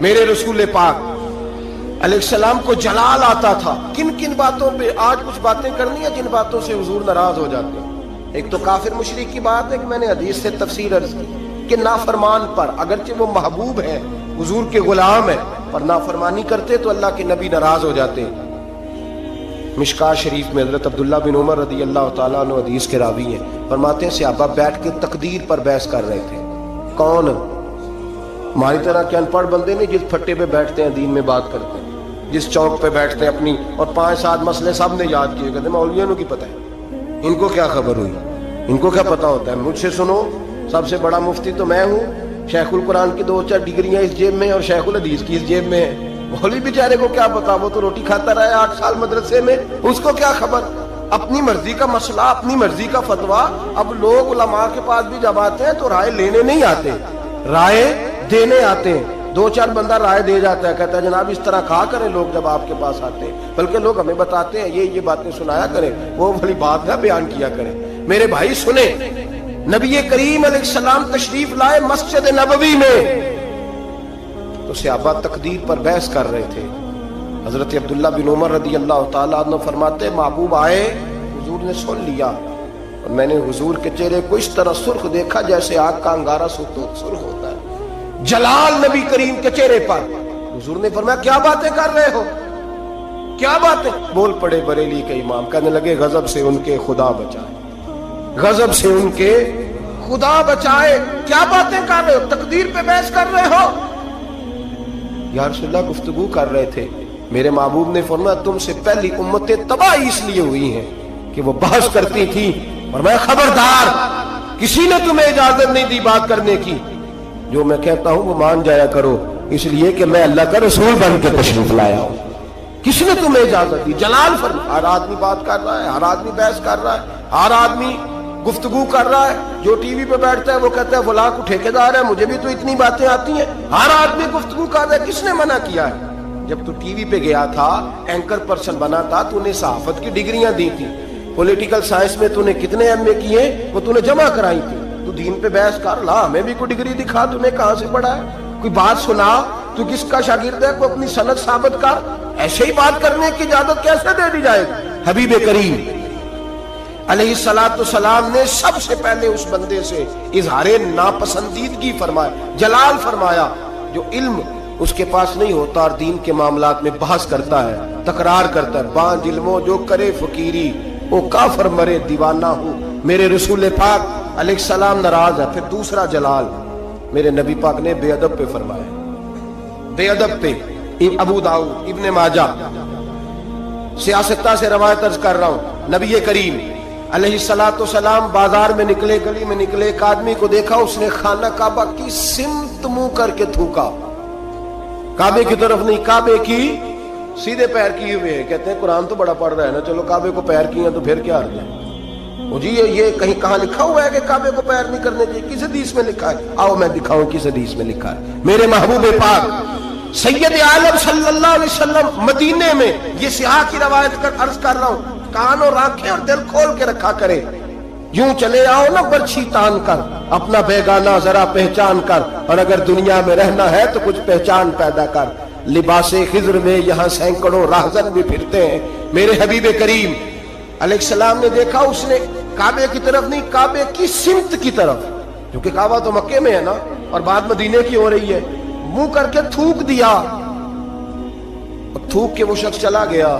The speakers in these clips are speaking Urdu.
میرے رسول پاک علیہ السلام کو جلال آتا تھا. کن کن باتوں پہ آج کچھ باتیں کرنی ہیں جن باتوں سے حضور ناراض ہو جاتے ہیں. ایک تو کافر مشرک کی بات ہے کہ میں نے حدیث سے تفسیر عرض کی کہ نافرمان پر اگرچہ وہ محبوب ہے, حضور کے غلام ہے, پر نافرمانی کرتے تو اللہ کے نبی ناراض ہو جاتے. مشکاہ شریف میں حضرت عبداللہ بن عمر رضی اللہ تعالیٰ عنہ حدیث کے راوی ہیں, فرماتے ہیں صحابہ بیٹھ کے تقدیر پر بحث کر رہے تھے. کون؟ ہماری طرح کے ان پڑھ بندے نہیں جس پھٹے پہ بیٹھتے ہیں دین میں بات کرتے ہیں, جس چوک پہ بیٹھتے ہیں اپنی اور 5-7 مسئلے سب نے یاد کیے, کہتے ہیں مولویوں کی پتہ ہے, ان کو کیا خبر ہوئی, ان کو کیا پتا ہوتا ہے. مجھ سے سنو, سب سے بڑا مفتی تو میں ہوں, شیخ القرآن کی 2-4 ڈگریاں اس جیب میں اور شیخ الحدیث کی اس جیب میں ہے. مولوی بیچارے کو کیا پتا, وہ تو روٹی کھاتا رہا ہے 8 سال مدرسے میں, اس کو کیا خبر. اپنی مرضی کا مسئلہ, اپنی مرضی کا فتویٰ. اب لوگ علماء کے پاس بھی جب آتے ہیں تو رائے لینے نہیں آتے, رائے دینے آتے ہیں. 2-4 بندہ رائے دے جاتا ہے, کہتا ہے جناب اس طرح کہا کریں لوگ جب آپ کے پاس آتے ہیں, بلکہ لوگ ہمیں بتاتے ہیں یہ باتیں سنایا کریں, وہ والی بات نہ بیان کیا کریں. میرے بھائی سنیں, نبی کریم علیہ السلام تشریف لائے مسجد نبوی میں تو صحابہ تقدیر پر بحث کر رہے تھے. حضرت عبداللہ بن عمر رضی اللہ تعالیٰ عنہ فرماتے محبوب آئے, حضور نے سن لیا اور میں نے حضور کے چہرے کو اس طرح سرخ دیکھا جیسے آگ کا انگارہ سرخ ہوتا ہے, جلال نبی کریم کے چہرے پر. حضور نے فرمایا کیا باتیں کر رہے ہو, کیا باتیں. بول پڑے بریلی کے امام, کہنے لگے غضب سے ان کے خدا بچائے, غضب سے ان کے خدا بچائے. کیا باتیں کر رہے ہو, تقدیر پہ بحث کر رہے ہو. یا رسول اللہ گفتگو کر رہے تھے. میرے محبوب نے فرمایا تم سے پہلی امتیں تباہ اس لیے ہوئی ہیں کہ وہ بحث کرتی تھی, اور میں خبردار کسی نے تمہیں اجازت نہیں دی بات کرنے کی, جو میں کہتا ہوں وہ مان جایا کرو, اس لیے کہ میں اللہ کا رسول بن کے تشریف لایا ہوں. کس نے تمہیں اجازت دی؟ جلال فرما. ہر آدمی بات کر رہا ہے, ہر آدمی بحث کر رہا ہے, ہر آدمی گفتگو کر رہا ہے. جو ٹی وی پہ بیٹھتا ہے وہ کہتا ہے فلاں کو ٹھیکیدار ہے, مجھے بھی تو اتنی باتیں آتی ہیں. ہر آدمی گفتگو کر رہا ہے. کس نے منع کیا ہے؟ جب تو ٹی وی پہ گیا تھا, اینکر پرسن بنا تھا, تو نے صحافت کی ڈگریاں دی تھی, پولیٹیکل سائنس میں تو نے کتنے ایم اے کیے وہ تو نے جمع کرائی تھی. تو دین پہ بحث کر لا, ہمیں بھی کوئی ڈگری دکھا, تو نے کہاں سے پڑھا ہے, کوئی بات سنا, تو کس کا شاگرد ہے, کوئی اپنی سند ثابت کر. ایسے ہی بات کرنے کی اجازت کیسے دے دی جائے گی؟ حبیب کریم علیہ السلام نے سب سے پہلے اس بندے سے اظہار ناپسندیدگی فرمایا, جلال فرمایا, جو علم اس کے پاس نہیں ہوتا اور دین کے معاملات میں بحث کرتا ہے, تکرار کرتا ہے. بانج علموں جو کرے فقیری, وہ کافر مرے دیوانہ ہو. میرے رسول پاک علیہ السلام ناراض ہے. پھر دوسرا جلال میرے نبی پاک نے بے ادب پہ فرمایا, بے ادب پہ. ابو داؤد, ابن ماجہ, سیاستہ سے روایت عرض کر رہا ہوں. نبی کریم علیہ السلام بازار میں نکلے, گلی میں نکلے, ایک آدمی کو دیکھا, اس نے خانہ کعبہ کی سمت منہ کر کے تھوکا. کعبے کی طرف نہیں, کعبے کی سیدھے پیر کیے ہوئے ہیں. کہتے ہیں قرآن تو بڑا پڑھ رہا ہے نا, چلو کعبے کو پیر کیے ہیں تو پھر کیا حرج ہے. جی یہ کہیں کہاں لکھا ہوا ہے کہ کعبے کو پیر نہیں کرنے چاہیے؟ کس حدیث میں لکھا ہے؟ آؤ میں دکھاؤں کس حدیث میں لکھا ہے. میرے محبوب پاک سید عالم صلی اللہ علیہ وسلم مدینے میں, یہ سیاح کی روایت کر عرض کر رہا ہوں, کان اور آنکھیں اور دل کھول کے رکھا کرے. یوں چلے آؤ نا برچھی تان کر, اپنا بیگانہ ذرا پہچان کر, اور اگر دنیا میں رہنا ہے تو کچھ پہچان پیدا کر. لباس خضر میں یہاں سینکڑوں راہزن بھی پھرتے ہیں. میرے حبیب کریم علیہ السلام نے دیکھا, اس نے کعبے کی طرف نہیں, کعبے کی سمت کی طرف, کیونکہ کعبہ تو مکے میں ہے نا اور بات مدینے کی ہو رہی ہے, منہ کر کے تھوک دیا. اور تھوک کے وہ شخص چلا گیا.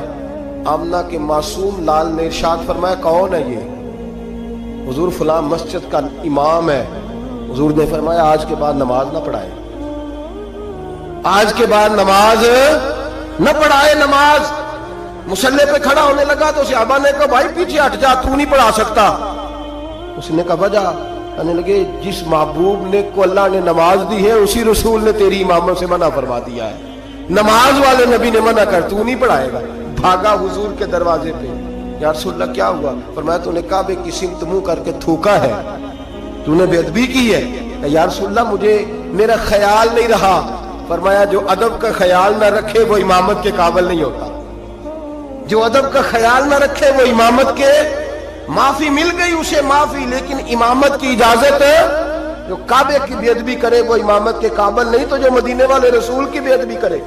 آمنہ کے معصوم لال نے ارشاد فرمایا کون ہے یہ؟ حضور فلاں مسجد کا امام ہے. حضور نے فرمایا آج کے بعد نماز نہ پڑھائے, آج کے بعد نماز نہ پڑھائے. نماز مصلی پہ کھڑا ہونے لگا تو صحابہ نے کہا بھائی پیچھے ہٹ جا, تو نہیں پڑھا سکتا. اس نے کہا وجہ, کہنے لگے جس محبوب نے کو اللہ نے نماز دی ہے اسی رسول نے تیری امامت سے منع فرما دیا ہے. نماز والے نبی نے منع کر, تو نہیں پڑھائے گا. بھاگا حضور کے دروازے پہ, یا رسول اللہ کیا ہوا؟ فرمایا تو نے کعبے کی سمت منہ کر کے تھوکا ہے, تو نے بے ادبی کی ہے. یا رسول اللہ مجھے میرا خیال نہیں رہا. فرمایا جو ادب کا خیال نہ رکھے وہ امامت کے قابل نہیں ہوتا. جو ادب کا خیال نہ رکھے وہ امامت کے, معافی مل گئی اسے معافی, لیکن امامت کی اجازت جو کعبے کی بے ادبی کرے وہ امامت کے قابل نہیں، تو جو مدینے والے رسول کی بے ادبی کرے،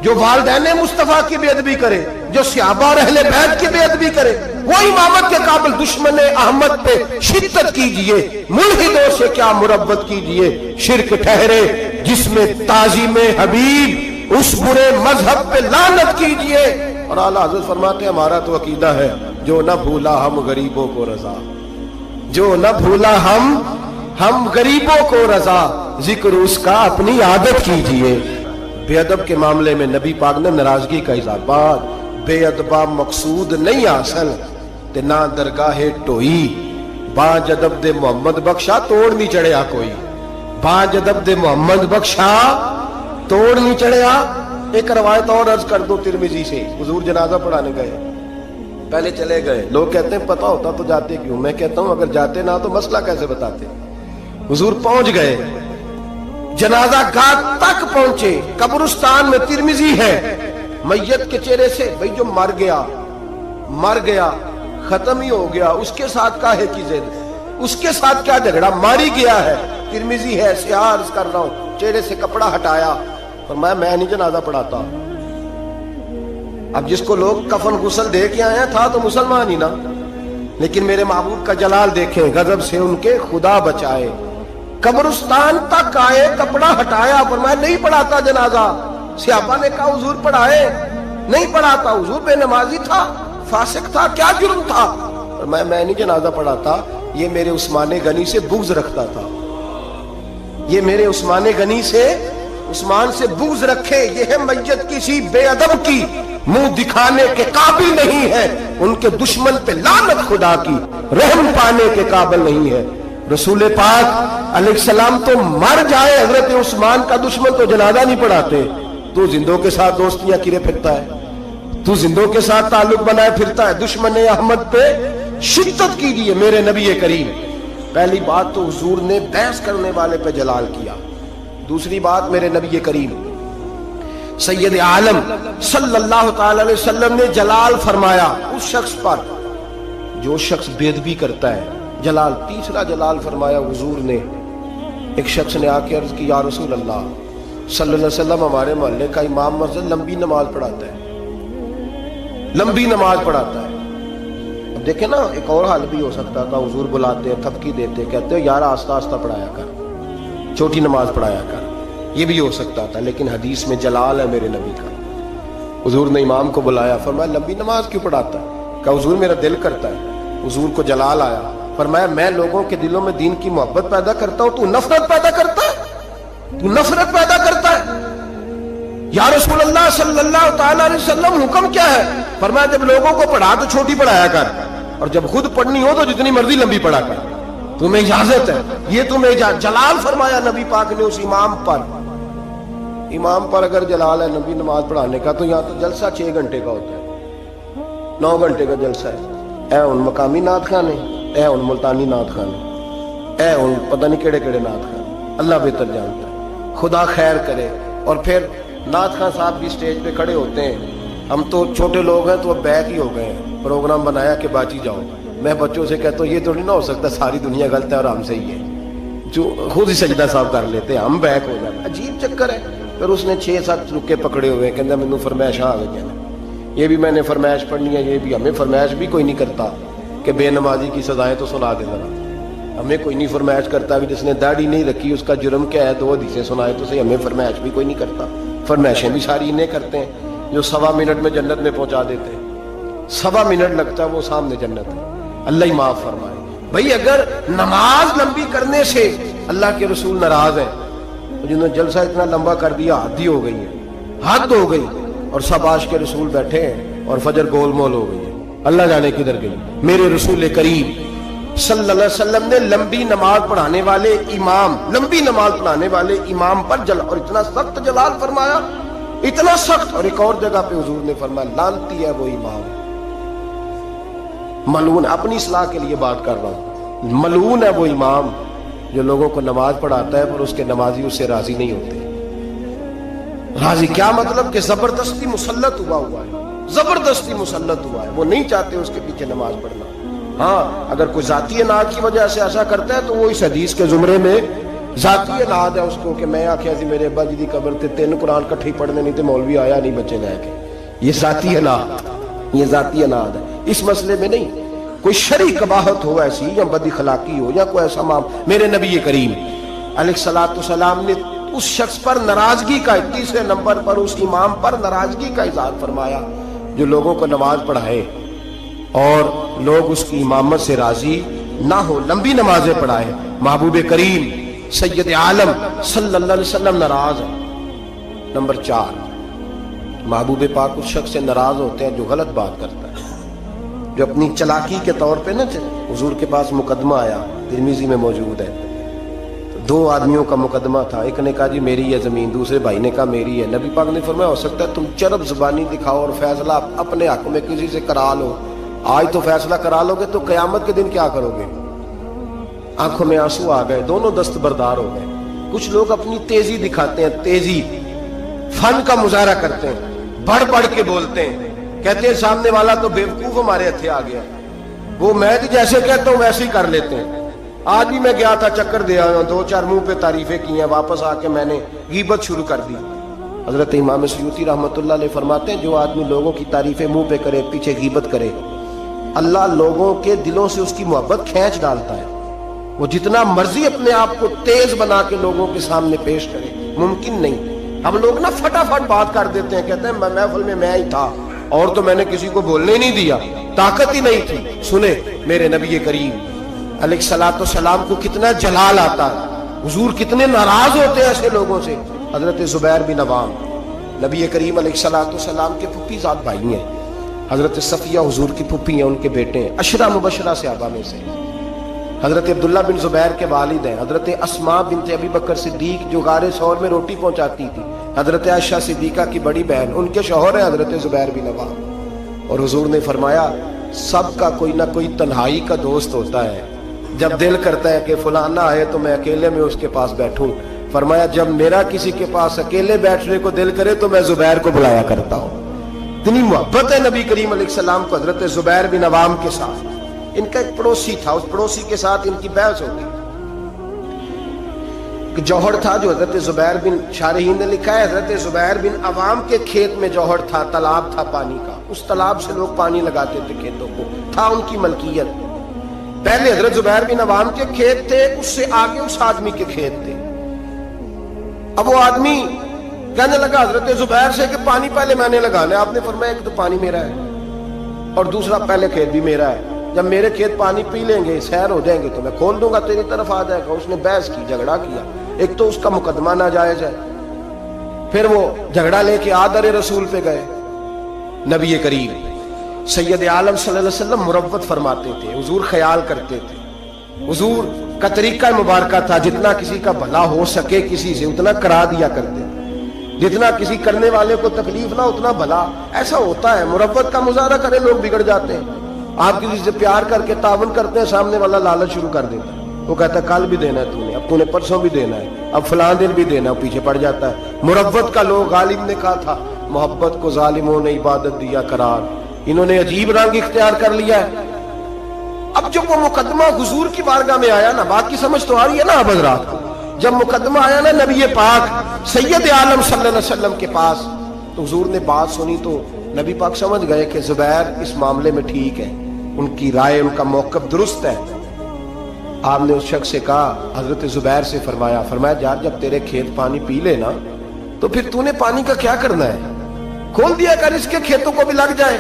جو والدین مصطفیٰ کی بے ادبی کرے، جو صحابہ اور اہل بیت کی بے ادبی کرے، وہ امامت کے قابل۔ دشمن احمد پہ شدت کیجئے، ملحدوں سے کیا مربت کیجئے، شرک ٹھہرے جس میں تعظیم حبیب، اس برے مذہب پہ لعنت کیجئے۔ اور اعلیٰ حضرت فرماتے ہیں ہمارا تو عقیدہ ہے، جو نہ بھولا ہم غریبوں کو رضا، جو نہ بھولا ہم غریبوں کو رضا، ذکر اس کا اپنی عادت کیجئے۔ بے ادب کے معاملے میں نبی پاک نے ناراضگی کا اظہار، بات بے ادبہ مقصود نہیں حاصل تے نہ درگاہ ٹوئی، باج ادب دے محمد بخشا توڑ نہیں چڑھیا کوئی، باج ادب دے محمد بخشا توڑ نہیں چڑھیا۔ ایک روایت اور عرض کر دو ترمذی سے، حضور جنازہ پڑھانے گئے، پہلے چلے گئے، لوگ کہتے ہیں پتہ ہوتا تو جاتے کیوں، میں کہتا ہوں اگر جاتے نہ تو مسئلہ کیسے بتاتے۔ حضور پہنچ گئے، جنازہ گاہ تک پہنچے، قبرستان میں ترمذی ہے، میت کے چہرے سے بھئی جو مر گیا ختم ہی ہو گیا، اس کے ساتھ کاہے کی ضد، اس کے ساتھ کیا جھگڑا، ماری گیا ہے، ترمذی ہے، سیاہ عرض کر رہا ہوں، چہرے سے کپڑا ہٹایا، فرمایا میں نہیں جنازہ پڑھاتا۔ اب جس کو لوگ کفن غسل دے کے آئے تھا تو مسلمان ہی نا، لیکن میرے محبوب کا جلال دیکھیں، غضب سے ان کے خدا بچائے، قبرستان تک آئے، کپڑا ہٹایا، فرمایا نہیں پڑھاتا جنازہ۔ صحابہ نے کہا حضور پڑھائے، نہیں پڑھاتا، حضور بے نمازی تھا، فاسق تھا، کیا جرم تھا، فرمایا میں نہیں جنازہ پڑھاتا، یہ میرے عثمان غنی سے بغض رکھتا تھا، یہ میرے عثمان سے بغض رکھے، یہ ہے میت کسی بے ادب کی منہ دکھانے کے قابل نہیں ہے، ان کے دشمن پہ لعنت خدا کی، رحم پانے کے قابل نہیں ہے۔ رسول پاک علیہ السلام تو مر جائے، حضرت عثمان کا دشمن تو جنازہ نہیں پڑھاتے، تو زندوں کے ساتھ دوستیاں کرے پھرتا ہے، تو زندوں کے ساتھ تعلق بنائے پھرتا ہے۔ دشمن احمد پہ شدت کیجیے میرے نبی کریم۔ پہلی بات تو حضور نے بحث کرنے والے پہ جلال کیا، دوسری بات میرے نبی کریم سید عالم صلی اللہ تعالی علیہ وسلم نے جلال فرمایا اس شخص پر جو شخص بے ادبی کرتا ہے، جلال۔ تیسرا جلال فرمایا حضور نے، ایک شخص نے آ کے عرض کی یا رسول اللہ صلی اللہ علیہ وسلم، ہمارے محلے کا امام مسجد لمبی نماز پڑھاتا ہے، لمبی نماز پڑھاتا ہے۔ اب دیکھیں نا، ایک اور حال بھی ہو سکتا تھا، حضور بلاتے ہیں، تھپکی دیتے، کہتے ہیں یار آہستہ آہستہ پڑھایا کر، چھوٹی نماز پڑھایا کر، یہ بھی ہو سکتا تھا، لیکن حدیث میں جلال ہے میرے نبی کا۔ حضور نے امام کو بلایا، فرمایا لمبی نماز کیوں پڑھاتا ہے؟ کہا حضور میرا دل کرتا ہے۔ حضور کو جلال آیا، فرمایا میں لوگوں کے دلوں میں دین کی محبت پیدا کرتا ہوں، تو نفرت پیدا کرتا ہے، تو نفرت پیدا کرتا ہے۔ یا رسول اللہ صلی اللہ تعالی علیہ وسلم حکم کیا ہے؟ فرمایا جب لوگوں کو پڑھا تو چھوٹی پڑھایا کر، اور جب خود پڑھنی ہو تو جتنی مرضی لمبی پڑھا کر، تمہیں اجازت ہے، یہ تمہیں اجازت۔ جلال فرمایا نبی پاک نے اس امام پر اگر جلال ہے نبی نماز پڑھانے کا، تو یہاں تو جلسہ 6 گھنٹے کا ہوتا ہے، 9 گھنٹے کا جلسہ ہے، اے ان مقامی نعت خانے، اے ان ملتانی نعت خانے، اے ان پتہ نہیں کیڑے کیڑے نعت خانے، اللہ بہتر جانتا ہے، خدا خیر کرے۔ اور پھر نعت خان صاحب بھی سٹیج پہ کھڑے ہوتے ہیں، ہم تو چھوٹے لوگ ہیں تو اب بیک ہی ہو گئے ہیں، پروگرام بنایا کہ باجی جاؤ، میں بچوں سے کہتا ہوں یہ تو نہیں نہ ہو سکتا ساری دنیا غلط ہے اور ہم صحیح ہے، جو خود ہی سجدہ صاحب کر لیتے ہیں، ہم بیک ہو جاتے ہیں، عجیب چکر ہے۔ پھر اس نے 6-7 رکے پکڑے ہوئے، کہتا مینوں فرمائش آ گئی ہے، یہ بھی میں نے فرمائش پڑھنی ہے، یہ بھی ہمیں فرمائش بھی کوئی نہیں کرتا کہ بے نمازی کی سزائیں تو سنا دے ذرا، ہمیں کوئی نہیں فرمائش کرتا بھی، جس نے داڑھی نہیں رکھی اس کا جرم کیا ہے، 2 حدیثیں سنائے تو صحیح، ہمیں فرمائش بھی کوئی نہیں کرتا۔ فرمائشیں بھی ساری انہیں کرتے ہیں جو 1.25 منٹ میں جنت میں پہنچا دیتے ہیں، 1.25 منٹ لگتا ہے وہ سامنے جنت ہے، اللہ ہی معاف فرمائے۔ بھئی اگر نماز لمبی کرنے سے اللہ کے رسول ناراض ہیں، جنہوں نے جلسہ اتنا لمبا کر دیا حد ہی ہو گئی ہے، حد ہو گئی، اور سب عاشق کے رسول بیٹھے ہیں اور فجر گول مول ہو گئی ہے، اللہ جانے کدھر گئی۔ میرے رسول کریم صلی اللہ علیہ وسلم نے لمبی نماز پڑھانے والے امام پر اور اتنا سخت جلال فرمایا، اتنا سخت۔ اور ایک اور جگہ پہ حضور نے فرمایا لعنتی ہے وہ امام، ملعون، اپنی اصلاح کے لیے بات کر رہا ہوں، ملعون ہے وہ امام جو لوگوں کو نماز پڑھاتا ہے پر اس کے نمازی اس سے راضی نہیں ہوتے۔ راضی کیا مطلب کہ زبردستی مسلط ہوا ہے، زبردستی مسلط ہوا ہے، وہ نہیں چاہتے اس کے پیچھے نماز پڑھنا، ہاں اگر کوئی ذاتی اناد کی وجہ سے ایسا کرتا ہے تو وہ اس حدیث کے زمرے میں ذاتی اناد ہے اس کو، کہ میں آخیا سی میرے ابا جی دی قبر تے 3 قرآن کٹھے پڑھنے نہیں تے مولوی آیا نہیں بچے لے کے، یہ ذاتی اناد، یہ ذاتی اناد ہے۔ اس مسئلے میں نہیں، کوئی شرعی قباحت ہو ایسی یا بد اخلاقی ہو یا کوئی ایسا میرے نبی کریم علیہ الصلوۃ والسلام نے اس شخص پر ناراضگی کا، تیسرے نمبر پر اس امام پر ناراضگی کا اظہار فرمایا جو لوگوں کو نماز پڑھائے اور لوگ اس کی امامت سے راضی نہ ہو، لمبی نمازیں پڑھائے۔ محبوب کریم سید عالم صلی اللہ علیہ وسلم ناراض ہے۔ نمبر 4، محبوب پاک اس شخص سے ناراض ہوتے ہیں جو غلط بات کرتا ہے، جو اپنی چلاکی کے طور پہ نہ حضور کے پاس مقدمہ آیا، ترمذی میں موجود ہے، 2 آدمیوں کا مقدمہ تھا، ایک نے کہا جی میری ہے زمین، دوسرے بھائی نے کہا میری ہے۔ نبی پاک نے فرمایا ہو سکتا ہے تم چرب زبانی دکھاؤ اور فیصلہ اپنے حق میں کسی سے کرا لو، آج تو فیصلہ کرا لو گے تو قیامت کے دن کیا کرو گے؟ آنکھوں میں آنسو آ گئے، دونوں دستبردار ہو گئے۔ کچھ لوگ اپنی تیزی دکھاتے ہیں، تیزی فن کا مظاہرہ کرتے ہیں، بڑھ بڑھ کے بولتے ہیں، کہتے ہیں سامنے والا تو بیوقوف ہمارے ہتھے آ گیا، وہ میں جیسے کہتا ہوں ویسے ہی کر لیتے ہیں۔ آج بھی میں گیا تھا، چکر دے آیا ہوں، 2-4 منہ پہ تعریفیں کی ہیں، واپس آ کے میں نے غیبت شروع کر دی۔ حضرت امام سیوطی رحمۃ اللہ علیہ فرماتے ہیں جو آدمی لوگوں کی تعریفیں منہ پہ کرے، پیچھے غیبت کرے، اللہ لوگوں کے دلوں سے اس کی محبت کھینچ ڈالتا ہے۔ وہ جتنا مرضی اپنے آپ کو تیز بنا کے لوگوں کے سامنے پیش کرے، ممکن نہیں۔ ہم لوگ نا فٹافٹ بات کر دیتے ہیں، کہتے ہیں محفل میں میں ہی تھا اور تو میں نے کسی کو بولنے نہیں دیا، طاقت ہی نہیں تھی۔ سنے میرے نبی کریم علیہ الصلوۃ والسلام کو کتنا جلال آتا ہے، حضور کتنے ناراض ہوتے ہیں ایسے لوگوں سے۔ حضرت زبیر بن عوام نبی کریم علیہ الصلوۃ والسلام کے پھوپھی زاد بھائی ہیں، حضرت صفیہ حضور کی پھوپھی ہیں، ان کے بیٹے ہیں، عشرہ مبشرہ صحابہ میں سے۔ حضرت عبداللہ بن زبیر کے والد ہیں، حضرت اسماء بنت ابی بکر صدیق جو غار ثور میں روٹی پہنچاتی تھی، حضرت عائشہ صدیقہ کی بڑی بہن، ان کے شوہر ہیں حضرت زبیر بن عوام۔ اور حضور نے فرمایا سب کا کوئی نہ کوئی تنہائی کا دوست ہوتا ہے، جب دل کرتا ہے کہ فلاں نہ آئے تو میں اکیلے میں اس کے پاس بیٹھوں، فرمایا جب میرا کسی کے پاس اکیلے بیٹھنے کو دل کرے تو میں زبیر کو بلایا کرتا ہوں۔ اتنی محبت ہے نبی کریم علیہ السلام کو حضرت زبیر بن عوام کے ساتھ۔ ان کا ایک پڑوسی تھا، اس پڑوسی کے ساتھ ان کی بحث ہو گئی کہ جوہر تھا جو حضرت زبیر بن، شارحین نے لکھا ہے حضرت زبیر بن عوام کے کھیت میں جوہر تھا، تالاب تھا پانی کا، اس تالاب سے لوگ پانی لگاتے تھے کھیتوں کو، تھا ان کی ملکیت۔ پہلے حضرت زبیر بن عوام کے کھیت تھے، اس سے آگے اس آدمی کے کھیت تھے۔ اب وہ آدمی کہنے لگا حضرت زبیر سے کہ پانی پہلے میں نے لگانا ہے۔ آپ نے فرمایا کہ تو پانی میرا ہے اور دوسرا پہلے کھیت بھی میرا ہے، جب میرے کھیت پانی پی لیں گے، سیر ہو جائیں گے تو میں کھول دوں گا، تیری طرف آ جائے گا۔ اس نے بحث کی، جھگڑا کیا، ایک تو اس کا مقدمہ ناجائز ہے، پھر وہ جھگڑا لے کے آدر رسول پہ گئے۔ نبی کریم سید عالم صلی اللہ علیہ وسلم مروت فرماتے تھے، حضور خیال کرتے تھے، حضور کا طریقہ مبارکہ تھا جتنا کسی کا بھلا ہو سکے کسی سے اتنا کرا دیا کرتے، جتنا کسی کرنے والے کو تکلیف نہ اتنا بھلا۔ ایسا ہوتا ہے، مروت کا مظاہرہ کرے لوگ بگڑ جاتے ہیں۔ آپ کسی سے پیار کر کے تعاون کرتے ہیں، سامنے والا لالچ شروع کر دیتا ہے، وہ کہتا ہے کل بھی دینا ہے تو نے، اب تو نے پرسوں بھی دینا ہے، اب فلاں دن بھی دینا ہے، پیچھے پڑ جاتا ہے۔ مروت کا لوگ، غالب نے کہا تھا محبت کو ظالموں نے عبادت دیا قرار، انہوں نے عجیب رنگ اختیار کر لیا ہے۔ اب جب وہ مقدمہ حضور کی بارگاہ میں آیا نا، بات کی سمجھ تو آ رہی ہے نا اب حضرات کو، جب مقدمہ آیا نا نبی پاک سید عالم صلی اللہ علیہ وسلم کے پاس، تو حضور نے بات سنی تو نبی پاک سمجھ گئے کہ زبیر اس معاملے میں ٹھیک ہے، ان کی رائے، ان کا موقف درست ہے۔ آپ نے اس شخص سے کہا، حضرت زبیر سے فرمایا یار جب تیرے کھیت پانی پی لے نا تو پھر تو نے پانی کا کیا کرنا ہے، کھول دیا کر، اس کے کھیتوں کو بھی لگ جائے،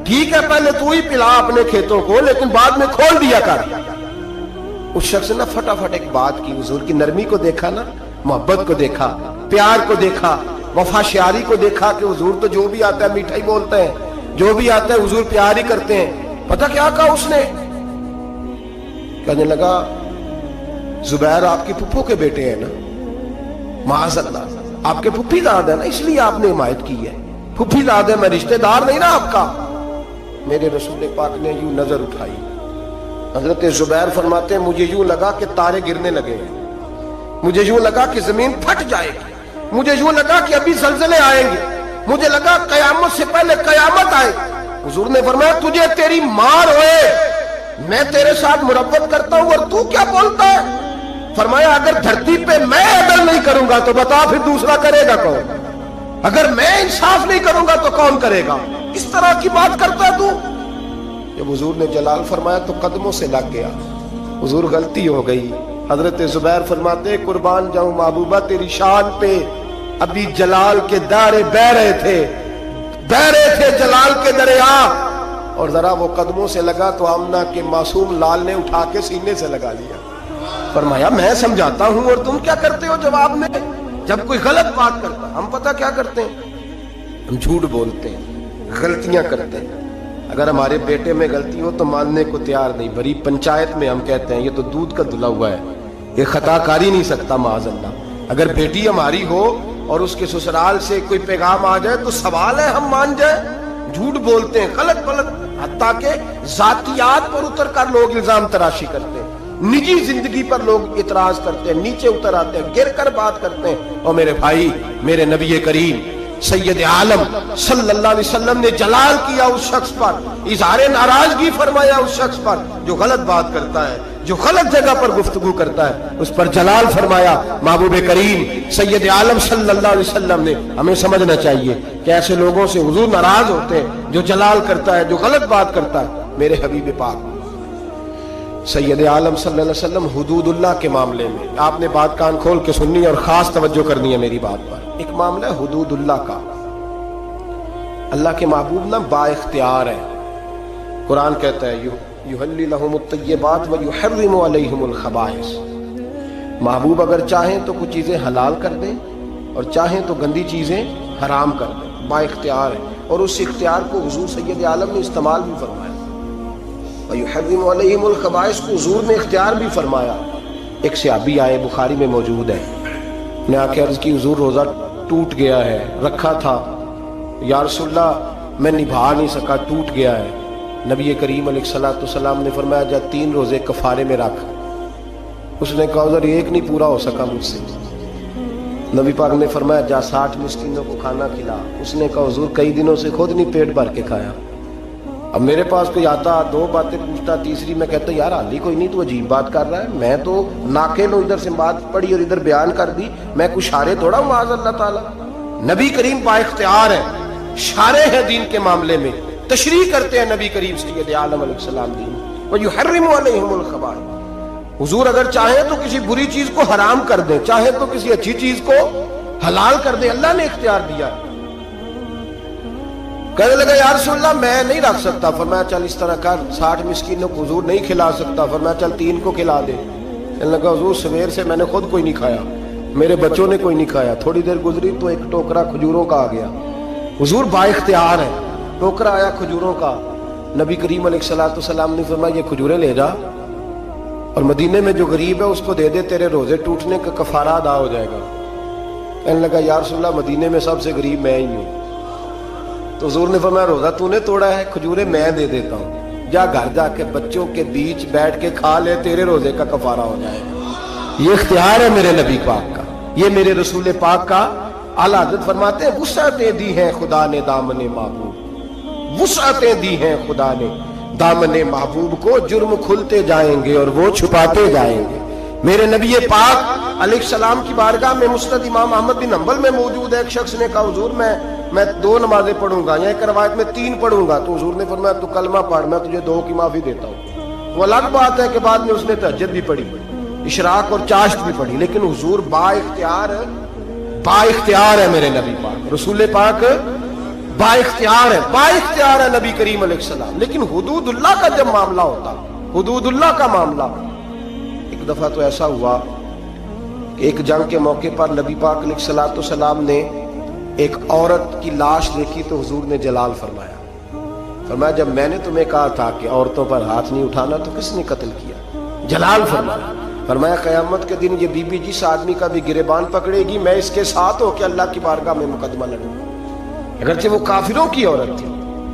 ٹھیک ہے پہلے تو ہی پلا اپنے کھیتوں کو لیکن بعد میں کھول دیا کر۔ اس شخص نے فٹافٹ ایک بات کی، حضور کی نرمی کو دیکھا نا، محبت کو دیکھا، پیار کو دیکھا، وفا شیاری کو دیکھا کہ حضور تو جو بھی آتا ہے میٹھا ہی بولتے ہیں، جو بھی آتا ہے حضور پیار ہی کرتے ہیں۔ پتہ کیا کہا اس نے؟ کہنے لگا زبیر آپ کی پھپھو کے بیٹے ہیں نا، معاذ اللہ آپ کے پھپھی داد ہے نا، اس لیے آپ نے حمایت کی ہے، پھپھی داد ہے، میں رشتہ دار نہیں نا آپ کا۔ میرے رسول پاک نے یوں نظر اٹھائی، حضرت زبیر فرماتے ہیں مجھے یوں لگا کہ تارے گرنے لگے، مجھے یوں لگا کہ زمین پھٹ جائے گی، مجھے یوں لگا کہ ابھی زلزلے آئیں گے، مجھے لگا قیامت سے پہلے قیامت آئے۔ حضور نے فرمایا تجھے تیری مار ہوئے، میں تیرے ساتھ مربت کرتا ہوں اور تو کیا بولتا ہے؟ فرمایا اگر دھرتی پہ میں عدل نہیں کروں گا تو بتا پھر دوسرا کرے گا کون؟ اگر میں انصاف نہیں کروں گا تو کون کرے گا؟ اس طرح کی بات کرتا ہے تو؟ جب حضور نے جلال فرمایا تو قدموں سے لگ گیا. حضور غلطی ہو گئی. حضرت زبیر فرماتے قربان جاؤں محبوبہ تیری شان پہ ابھی جلال کے دارے بہ رہے تھے جلال کے دریا، اور ذرا وہ قدموں سے لگا تو آمنہ کے معصوم لال نے اٹھا کے سینے سے لگا لیا. فرمایا میں سمجھاتا ہوں اور تم کیا کرتے ہو جواب میں؟ جب کوئی غلط بات کرتا ہم پتہ کیا کرتے ہیں؟ ہم جھوٹ بولتے ہیں، غلطیاں کرتے ہیں. اگر ہمارے بیٹے میں غلطی ہو تو ماننے کو تیار نہیں. بڑی پنچایت میں ہم کہتے ہیں یہ تو دودھ کا دھلا ہوا ہے، یہ خطا کار ہی نہیں سکتا معاذ اللہ. اگر بیٹی ہماری ہو اور اس کے سسرال سے کوئی پیغام آ جائے تو سوال ہے ہم مان جائیں؟ جھوٹ بولتے ہیں، غلط حتیٰ کہ ذاتیات پر اتر کر لوگ الزام تراشی کرتے ہیں، نجی زندگی پر لوگ اعتراض کرتے ہیں، نیچے اتر آتے ہیں، گر کر بات کرتے ہیں. اور میرے بھائی، میرے نبی کریم سید عالم صلی اللہ علیہ وسلم نے جلال کیا اس شخص پر، اظہار ناراضگی فرمایا اس شخص پر جو غلط بات کرتا ہے، جو غلط جگہ پر گفتگو کرتا ہے، اس پر جلال فرمایا. محبوب کریم سید عالم صلی اللہ علیہ وسلم نے ہمیں سمجھنا چاہیے کہ ایسے لوگوں سے حضور ناراض ہوتے ہیں جو جلال کرتا ہے، جو غلط بات کرتا ہے. میرے حبیب پاک سید عالم صلی اللہ علیہ وسلم حدود اللہ کے معاملے میں آپ نے بات کان کھول کے سننی ہے اور خاص توجہ کرنی ہے میری بات پر. ایک معاملہ ہے حدود اللہ کا. اللہ کے محبوب نا با اختیار ہے. قرآن کہتا ہے یحل لہم الطیبات ویحرم علیہم الخبائث. محبوب اگر چاہیں تو کچھ چیزیں حلال کر دیں اور چاہیں تو گندی چیزیں حرام کر دیں. با اختیار ہے، اور اس اختیار کو حضور سید عالم نے استعمال بھی فرمایا. وَيُحَرِّمُ عَلَيْهِمُ الْخَبَائِثَ کو حضور نے اختیار بھی فرمایا. ایک صحابی آئے، بخاری میں موجود ہے، نے آ کے عرض کی حضور روزہ ٹوٹ گیا ہے، رکھا تھا، یا رسول اللہ میں نبھا نہیں سکا، ٹوٹ گیا ہے. نبی کریم علیہ الصلوۃ والسلام نے فرمایا جا 3 روزے کفارے میں رکھ. اس نے کہا حضور ایک نہیں پورا ہو سکا مجھ سے. نبی پاک نے فرمایا جا 60 مسکینوں کو کھانا کھلا. اس نے کہا حضور کئی دنوں سے خود نہیں پیٹ بھر کے کھایا. اب میرے پاس کوئی آتا 2 باتیں پوچھتا، تیسری میں کہتا یار حال ہی کوئی نہیں، تو عجیب بات کر رہا ہے، میں تو ناقل ہوں، ادھر سے بات پڑھی اور ادھر بیان کر دی، میں کوئی شارع تھوڑا ہوں معاذ اللہ تعالیٰ. نبی کریم با اختیار ہے، شارع ہے دین کے معاملے میں، تشریح کرتے ہیں نبی کریم سید عالم علیہ السلام دین. وَيُحَرِّمُ عَلَيْهِمُ الْخَبَائِثَ. حضور اگر چاہیں تو کسی بری چیز کو حرام کر دیں، چاہیں تو کسی اچھی چیز کو حلال کر دیں. اللہ نے اختیار دیا. کہنے لگا یا رسول اللہ میں نہیں رکھ سکتا. فرمایا چل اس طرح کر، 60 مسکینوں کو حضور نہیں کھلا سکتا، فرمایا چل 3 کو کھلا دے. کہنے لگا حضور سویر سے میں نے خود کوئی نہیں کھایا، میرے بچوں نے کوئی نہیں کھایا. تھوڑی دیر گزری تو ایک ٹوکرا کھجوروں کا آ گیا. حضور با اختیار ہے، ٹوکرا آیا کھجوروں کا. نبی کریم علیہ الصلوۃ والسلام نے فرمایا یہ کھجوریں لے جا اور مدینے میں جو غریب ہے اس کو دے دے، تیرے روزے ٹوٹنے کا کفارہ ادا ہو جائے گا. کہنے لگا یا رسول اللہ مدینے میں سب سے غریب میں ہی ہوں. تو حضور نے فرمایا روزہ تو نے توڑا ہے، کھجوریں میں دے دیتا ہوں، جا گھر جا کے بچوں کے بیچ بیٹھ کے کھا لے، تیرے روزے کا کفارہ ہو جائے گا. یہ اختیار ہے میرے نبی پاک کا، یہ میرے رسول پاک کا. اعلیٰ حضرت فرماتے ہیں وسعتیں دی ہیں خدا نے دامن محبوب، وسعتیں دی ہیں خدا نے دامن محبوب کو، جرم کھلتے جائیں گے اور وہ چھپاتے جائیں گے. میرے نبی پاک علیہ السلام کی بارگاہ میں مسند امام احمد بن حنبل میں موجود ہے. ایک شخص نے کہا حضور میں 2 نمازیں پڑھوں گا، یا ایک روایت میں 3 پڑھوں گا. تو حضور نے فرمایا تو کلمہ پڑھ، میں تجھے 2 کی معافی دیتا ہوں. وہ الگ بات ہے کہ بعد میں اس نے تہجد بھی پڑھی، اشراق اور چاشت بھی پڑھی، لیکن حضور با اختیار ہے میرے نبی پاک. رسول پاک با اختیار ہے نبی کریم علیہ السلام. لیکن حدود اللہ کا جب معاملہ ہوتا، حدود اللہ کا معاملہ، ایک دفعہ تو ایسا ہوا کہ ایک جنگ کے موقع پر نبی پاک علیہ الصلوۃ والسلام نے ایک عورت کی لاش دیکھی تو حضور نے جلال فرمایا. فرمایا جب میں نے تمہیں کہا تھا کہ عورتوں پر ہاتھ نہیں اٹھانا تو کس نے قتل کیا؟ جلال فرمایا. فرمایا قیامت کے دن یہ بی بی جس آدمی کا بھی گریبان پکڑے گی میں اس کے ساتھ ہو کے اللہ کی بارگاہ میں مقدمہ لڑوں. اگرچہ وہ کافروں کی عورت تھی.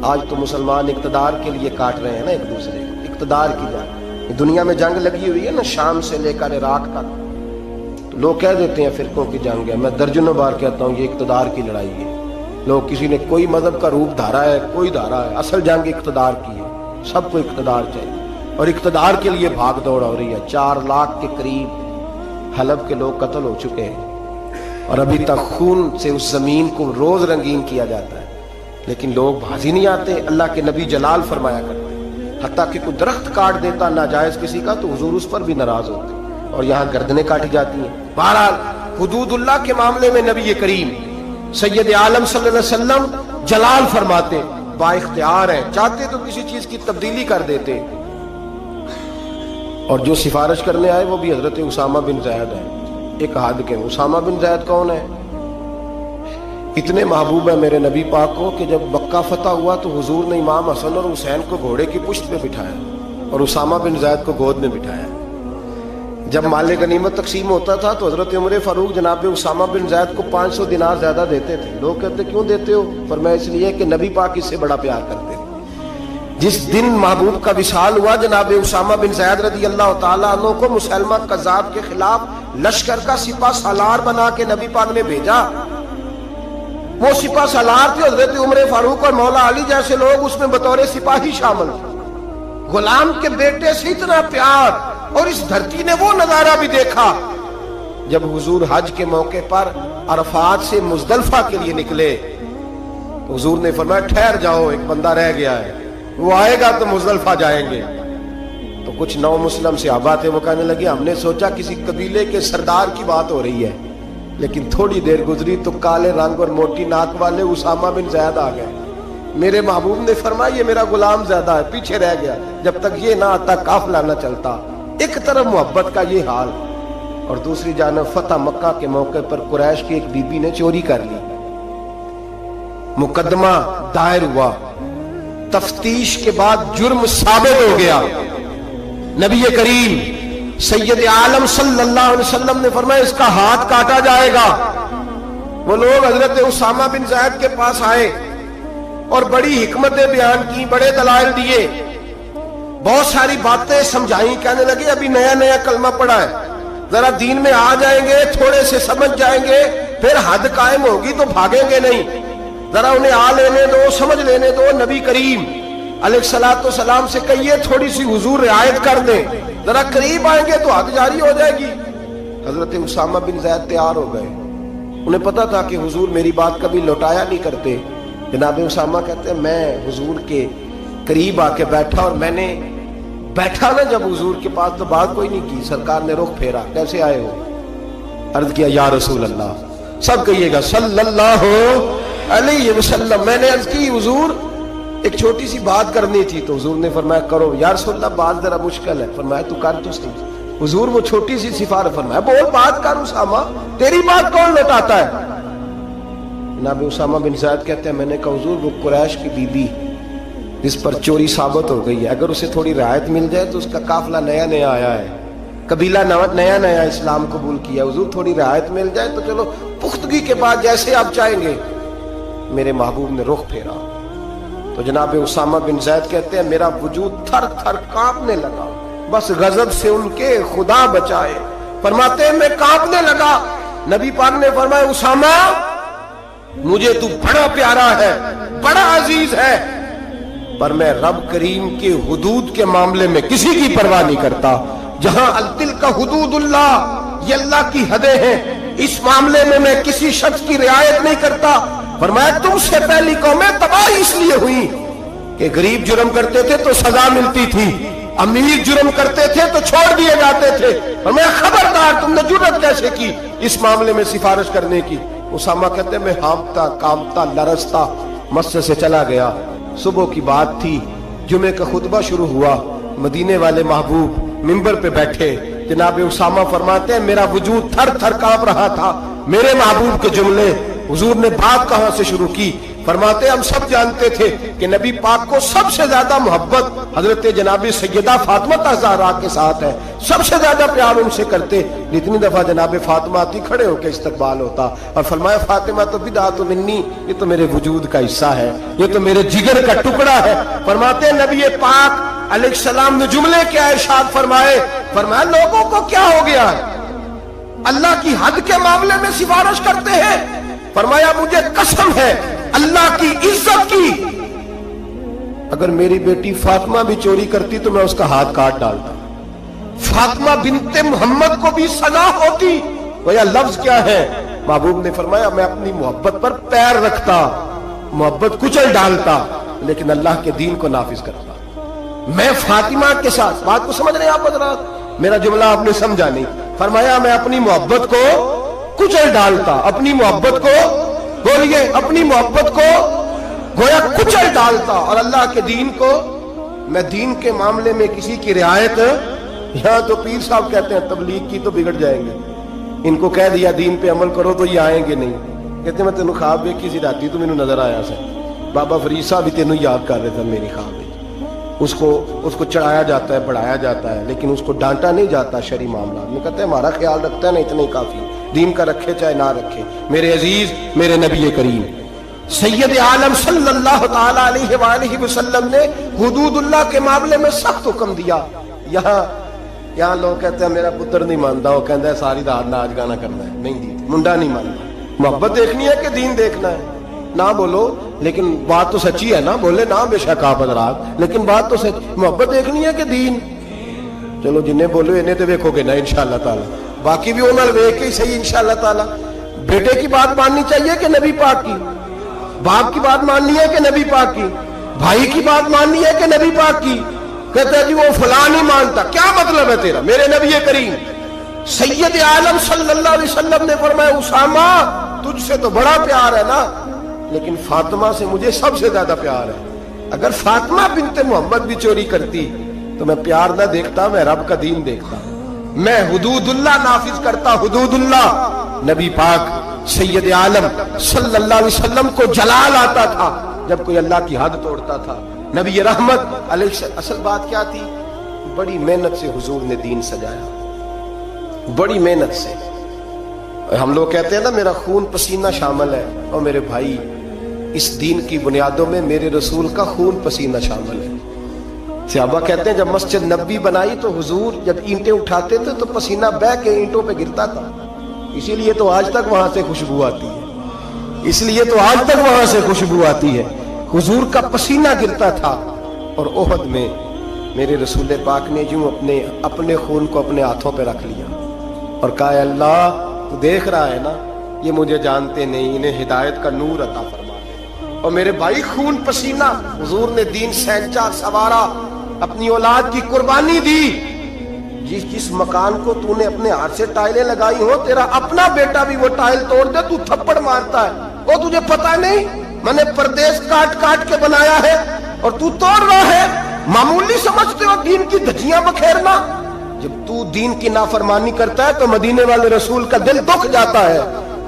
آج تو مسلمان اقتدار کے لیے کاٹ رہے ہیں نا ایک دوسرے کو، اقتدار کی جنگ. دنیا میں جنگ لگی ہوئی ہے نا، شام سے لے کر عراق تک. تو لوگ کہہ دیتے ہیں فرقوں کی جنگ ہے، میں درجنوں بار کہتا ہوں یہ اقتدار کی لڑائی ہے. لوگ کسی نے کوئی مذہب کا روپ دھارا ہے، کوئی دھارا ہے، اصل جنگ اقتدار کی ہے. سب کو اقتدار چاہیے. اور اقتدار کے لیے بھاگ دوڑ ہو رہی ہے. 4 لاکھ کے قریب حلب کے لوگ قتل ہو چکے ہیں اور ابھی تک خون سے اس زمین کو روز رنگین کیا جاتا ہے, لیکن لوگ بازی نہیں آتے. اللہ کے نبی جلال فرمایا کرتے حتیٰ کہ کوئی درخت کاٹ دیتا ناجائز کسی کا تو حضور اس پر بھی ناراض ہوتے, اور یہاں گردنیں کاٹی جاتی ہیں. بہرحال حدود اللہ کے معاملے میں نبی کریم سید عالم صلی اللہ علیہ وسلم جلال فرماتے, با اختیار ہیں, چاہتے تو کسی چیز کی تبدیلی کر دیتے. اور جو سفارش کرنے آئے وہ بھی حضرت اسامہ بن زید ہیں. ایک حد کے اسامہ بن زید کون ہے؟ اتنے محبوب ہے میرے نبی پاک کو کہ جب مکہ فتح ہوا تو حضور نے امام حسن اور حسین کو گھوڑے کی پشت پہ بٹھایا اور اسامہ بن زید کو گود میں بٹھایا. جب مال غنیمت تقسیم ہوتا تھا تو حضرت عمر فاروق جناب اسامہ بن زید کو 500 دینار زیادہ دیتے تھے. لوگ کہتے کیوں دیتے ہو؟ فرمایا اس لیے کہ نبی پاک اس سے بڑا پیار کرتے. جس دن محبوب کا وصال ہوا جناب اسامہ بن زید رضی اللہ تعالیٰ عنہ کو مسلمہ کذاب کے خلاف لشکر کا سپہ سالار بنا کے نبی پاک نے بھیجا. وہ سپہ سالار تھے حضرت عمر فاروق اور مولا علی جیسے لوگ اس میں بطور سپاہی شامل تھے. غلام کے بیٹے سے اتنا پیار, اور اس دھرتی نے وہ نظارہ بھی دیکھا جب حضور حج کے موقع پر عرفات سے مزدلفہ کے لیے نکلے. حضور نے فرمایا ٹھہر جاؤ, ایک بندہ رہ گیا ہے, وہ آئے گا تو مزدلفہ جائیں گے. تو کچھ نو مسلم صحابہ تھے, وہ کہنے لگے ہم نے سوچا کسی قبیلے کے سردار کی بات ہو رہی ہے, لیکن تھوڑی دیر گزری تو کالے رنگ اور موٹی ناک والے اسامہ بن زید آ گئے. میرے محبوب نے فرمایا یہ میرا غلام زیادہ ہے, پیچھے رہ گیا. جب تک یہ نہ آتا قافلہ نہ چلتا. ایک طرف محبت کا یہ حال, اور دوسری جانب فتح مکہ کے موقع پر قریش کی ایک بی بی نے چوری کر لی. مقدمہ دائر ہوا, تفتیش کے بعد جرم ثابت ہو گیا. نبی کریم سید عالم صلی اللہ علیہ وسلم نے فرمایا اس کا ہاتھ کاٹا جائے گا. وہ لوگ حضرت اسامہ بن زید کے پاس آئے اور بڑی حکمتیں بیان کی, بڑے دلائل دیے, بہت ساری باتیں سمجھائیں. کہنے لگے ابھی نیا نیا کلمہ پڑھا ہے, ذرا دین میں آ جائیں گے, تھوڑے سے سمجھ جائیں گے, پھر حد قائم ہوگی تو بھاگیں گے نہیں. ذرا انہیں آ لینے دو, سمجھ لینے دو. نبی کریم علیہ الصلوۃ والسلام سے کہیے تھوڑی سی حضور رعایت کر دیں, ذرا قریب آئیں گے تو حد جاری ہو جائے گی. حضرت اسامہ بن زید تیار ہو گئے. انہیں پتا تھا کہ حضور میری بات کبھی لوٹایا نہیں کرتے. جناب اسامہ کہتے ہیں میں حضور کے قریب آ کے بیٹھا, اور میں نے بیٹھا نا جب حضور کے پاس تو بات کوئی نہیں کی. سرکار نے رخ پھیرا, کیسے آئے ہو؟ عرض کیا یا رسول اللہ. سب کہیے گا صلی اللہ علیہ وسلم. میں نے عرض کی حضور ایک چھوٹی سی بات کرنی تھی. تو حضور نے فرمایا کرو. یا رسول اللہ بات ذرا مشکل ہے. فرمایا تو کر تو صحیح. حضور وہ چھوٹی سی سفارش, فرمایا بول بات کر اسامہ, تیری بات کون لوٹاتا ہے؟ جناب اسامہ بن زید کہتے ہیں میں نے کہا حضور وہ قریش کی بی بی جس پر چوری ثابت ہو گئی ہے, اگر اسے تھوڑی رعایت مل جائے تو اس کا قافلہ نیا نیا آیا ہے, قبیلہ نیا نیا اسلام قبول کیا. حضور تھوڑی رعایت مل جائے تو چلو پختگی کے بعد جیسے آپ چاہیں گے. میرے محبوب نے رخ پھیرا تو جناب اسامہ بن زید کہتے ہیں میرا وجود تھر تھر کانپنے لگا, بس غضب سے ان کے خدا بچائے. فرماتے ہیں میں کانپنے لگا. نبی پاک نے فرمایا اسامہ مجھے تو بڑا پیارا ہے, بڑا عزیز ہے, پر میں رب کریم کے حدود کے معاملے میں کسی کی پرواہ نہیں کرتا. جہاں تلک حدود اللہ, یہ اللہ کی حدیں ہیں, اس معاملے میں کسی شخص کی رعایت نہیں کرتا. فرمایا تم سے پہلی قومیں تباہ اس لیے ہوئی کہ غریب جرم کرتے تھے تو سزا ملتی تھی, امیر جرم کرتے تھے تو چھوڑ دیے جاتے تھے. فرمایا خبردار تم نے جرأت کیسے کی اس معاملے میں سفارش کرنے کی؟ اسامہ کہتے ہیں میں ہانپتا کامتا لرزتا مسجد سے چلا گیا. صبح کی بات تھی, جمعے کا خطبہ شروع ہوا, مدینے والے محبوب منبر پہ بیٹھے. جناب اسامہ فرماتے ہیں میرا وجود تھر تھر کانپ رہا تھا. میرے محبوب کے جملے, حضور نے بات کہاں سے شروع کی؟ فرماتے ہیں ہم سب جانتے تھے کہ نبی پاک کو سب سے زیادہ محبت حضرت جناب سیدہ فاطمہ زہرا کے ساتھ ہے, سب سے زیادہ پیار ان سے کرتے. اتنی دفعہ جناب فاطمہ آتی, کھڑے ہو کے استقبال ہوتا, اور فرمایا فاطمہ تو بدعت منی, یہ تو میرے وجود کا حصہ ہے, یہ تو میرے جگر کا ٹکڑا ہے. فرماتے ہیں نبی پاک علیہ السلام نے جملے کیا ارشاد فرمائے؟ فرمایا لوگوں کو کیا ہو گیا ہے, اللہ کی حد کے معاملے میں سفارش کرتے ہیں. فرمایا مجھے قسم ہے اللہ کی عزت کی اگر میری بیٹی فاطمہ بھی چوری کرتی تو میں اس کا ہاتھ کاٹ ڈالتا. فاطمہ بنت محمد کو بھی سزا ہوتی. وہ لفظ کیا ہے؟ محبوب نے فرمایا میں اپنی محبت پر پیر رکھتا, محبت کچل ڈالتا, لیکن اللہ کے دین کو نافذ کرتا. میں فاطمہ کے ساتھ, بات کو سمجھ رہے ہیں آپ حضرات, میرا جملہ آپ نے سمجھا نہیں. فرمایا میں اپنی محبت کو کچل ڈالتا, اپنی محبت کو, بولیے, اپنی محبت کو گویا کچل ڈالتا, اور اللہ کے دین کو, میں دین کے معاملے میں کسی کی رعایت, یہاں تو پیر صاحب کہتے ہیں تبلیغ کی تو بگڑ جائیں گے, ان کو کہہ دیا دین پہ عمل کرو تو یہ آئیں گے نہیں. کہتے میں تینوں خواب ویکھی سی راتی تو مینوں نظر آیا سے, بابا فرید صاحب بھی تینوں یاد کر رہے تھے میری خواب میں. اس کو چڑھایا جاتا ہے, بڑھایا جاتا ہے, لیکن اس کو ڈانٹا نہیں جاتا شرعی معاملات میں. کہتے ہیں ہمارا خیال رکھتا ہے نا, اتنا ہی کافی, دین کا رکھے چاہے نہ رکھے. میرے عزیز, میرے نبی کریم سید عالم صلی اللہ تعالی علیہ وآلہ وسلم نے حدود اللہ کے معاملے میں سخت حکم دیا. یہاں لوگ کہتے ہیں میرا پتر نہیں مانتا, وہ کہتا ہے ساری رات ناچ گانا کرنا ہے, نہیں دی منڈا نہیں مانتا. محبت دیکھنی ہے کہ دین دیکھنا ہے؟ نہ بولو, لیکن بات تو سچی ہے نا, بولے نہ بے شک آپ حضرات, لیکن بات تو سچ, محبت دیکھنی ہے کہ دین. چلو جنہیں بولو انہیں تو دیکھو گے نا انشاءاللہ تعالی, باقی بھی انہوں نے دیکھ کے صحیح انشاءاللہ تعالی. بیٹے کی بات ماننی چاہیے کہ نبی پاک کی؟ باپ کی بات ماننی ہے کہ نبی پاک کی؟ بھائی کی بات ماننی ہے کہ نبی پاک کی؟ کہتے ہیں جی وہ فلاں نہیں مانتا. کیا مطلب ہے تیرا؟ میرے نبی کریم سید عالم صلی اللہ علیہ وسلم نے فرمایا اسامہ تجھ سے تو بڑا پیار ہے نا, لیکن فاطمہ سے مجھے سب سے زیادہ پیار ہے. اگر فاطمہ بنت محمد بھی چوری کرتی تو میں پیار نہ دیکھتا, میں رب کا دین دیکھتا, میں حدود اللہ نافذ کرتا. حدود اللہ, نبی پاک سید عالم صلی اللہ علیہ وسلم کو جلال آتا تھا جب کوئی اللہ کی حد توڑتا تھا. نبی رحمت علیہ السلام, اصل بات کیا تھی؟ بڑی محنت سے حضور نے دین سجایا, بڑی محنت سے. ہم لوگ کہتے ہیں نا میرا خون پسینہ شامل ہے, اور میرے بھائی اس دین کی بنیادوں میں میرے رسول کا خون پسینہ شامل ہے. صحابہ کہتے ہیں جب مسجد نبی بنائی تو حضور جب اینٹیں اٹھاتے تھے تو پسینہ بہہ کے اینٹوں پہ گرتا تھا, اسی لیے تو آج تک وہاں سے خوشبو آتی ہے, اس لیے تو آج تک وہاں سے خوشبو آتی ہے. حضور کا پسینہ گرتا تھا. اور احد میں میرے رسول پاک نے یوں اپنے خون کو اپنے ہاتھوں پہ رکھ لیا اور کہا اے اللہ تو دیکھ رہا ہے نا, یہ مجھے جانتے نہیں, انہیں ہدایت کا نور عطا فرما دے. اور میرے بھائی خون پسینہ حضور نے دین سینچا, سوارا, اپنی اولاد کی قربانی دی. جس مکان کو تو نے اپنے ہاتھ سے ٹائلیں لگائی ہو, تیرا اپنا بیٹا بھی وہ ٹائل توڑ دے تو تھپڑ مارتا ہے, وہ تجھے پتا نہیں میں نے پردیس کاٹ کاٹ کے بنایا ہے اور تو توڑ رہا ہے. معمولی سمجھتے ہو دین کی دھجیاں بکھیرنا؟ جب تو دین کی نافرمانی کرتا ہے تو مدینے والے رسول کا دل دکھ جاتا ہے.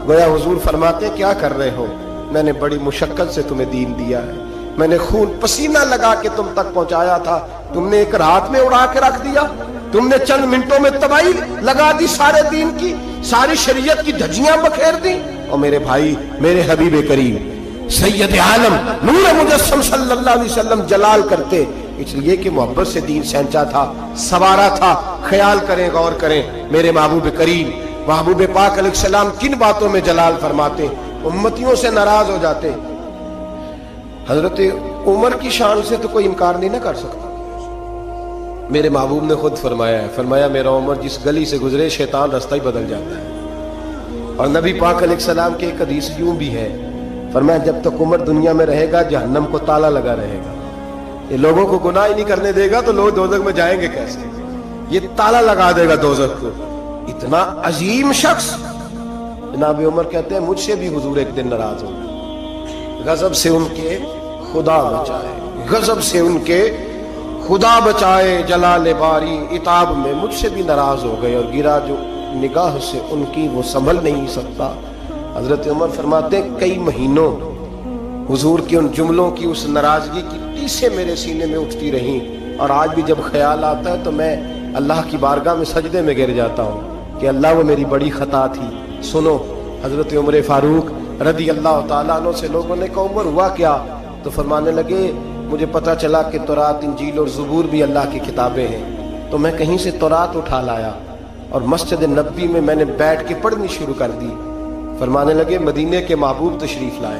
گویا حضور فرماتے کیا کر رہے ہو, میں نے بڑی مشقت سے تمہیں دین دیا ہے, میں نے خون پسینہ لگا کے تم تک پہنچایا تھا, تم نے ایک رات میں اڑا کے رکھ دیا, تم نے چند منٹوں میں تباہی لگا دی سارے دین کی, ساری شریعت کی دھجیاں بکھیر دی. اور میرے بھائی, میرے حبیب کریم سید عالم نور مجسم صلی اللہ علیہ وسلم جلال کرتے اس لیے کہ محبت سے دین سینچا تھا, سوارا تھا. خیال کریں, غور کریں, میرے محبوب کریم محبوب پاک علیہ السلام کن باتوں میں جلال فرماتے, امتیوں سے ناراض ہو جاتے. حضرت عمر کی شان سے تو کوئی انکار نہیں نہ کر سکتا. میرے محبوب نے خود فرمایا ہے, فرمایا میرا عمر جس گلی سے گزرے شیطان رستہ ہی بدل جاتا ہے. اور نبی پاک علیہ السلام کی ایک حدیث یوں بھی ہے, فرمایا جب تک عمر دنیا میں رہے گا جہنم کو تالا لگا رہے گا, یہ لوگوں کو گناہ ہی نہیں کرنے دے گا تو لوگ دوزخ میں جائیں گے کیسے, یہ تالا لگا دے گا دوزخ کو. اتنا عظیم شخص جناب عمر کہتے ہیں مجھ سے بھی حضور ایک دن ناراض ہو گئے, غضب سے ان کے خدا بچائے, غضب سے ان کے خدا بچائے, جلال باری عتاب میں مجھ سے بھی ناراض ہو گئے, اور گرا جو نگاہ سے ان کی وہ سنبھل نہیں سکتا. حضرت عمر فرماتے ہیں کئی مہینوں حضور کے ان جملوں کی, اس ناراضگی کی ٹیسیں میرے سینے میں اٹھتی رہیں, اور آج بھی جب خیال آتا ہے تو میں اللہ کی بارگاہ میں سجدے میں گر جاتا ہوں کہ اللہ وہ میری بڑی خطا تھی. سنو, حضرت عمر فاروق رضی اللہ تعالیٰ عنہ سے لوگوں نے کہا عمر ہوا کیا, تو فرمانے لگے مجھے پتا چلا کہ تورات, انجیل اور زبور بھی اللہ کی کتابیں ہیں, تو میں کہیں سے تورات اٹھا لایا اور مسجد نبوی میں نے بیٹھ کے پڑھنی شروع کر دی. فرمانے لگے مدینے کے محبوب تشریف لائے,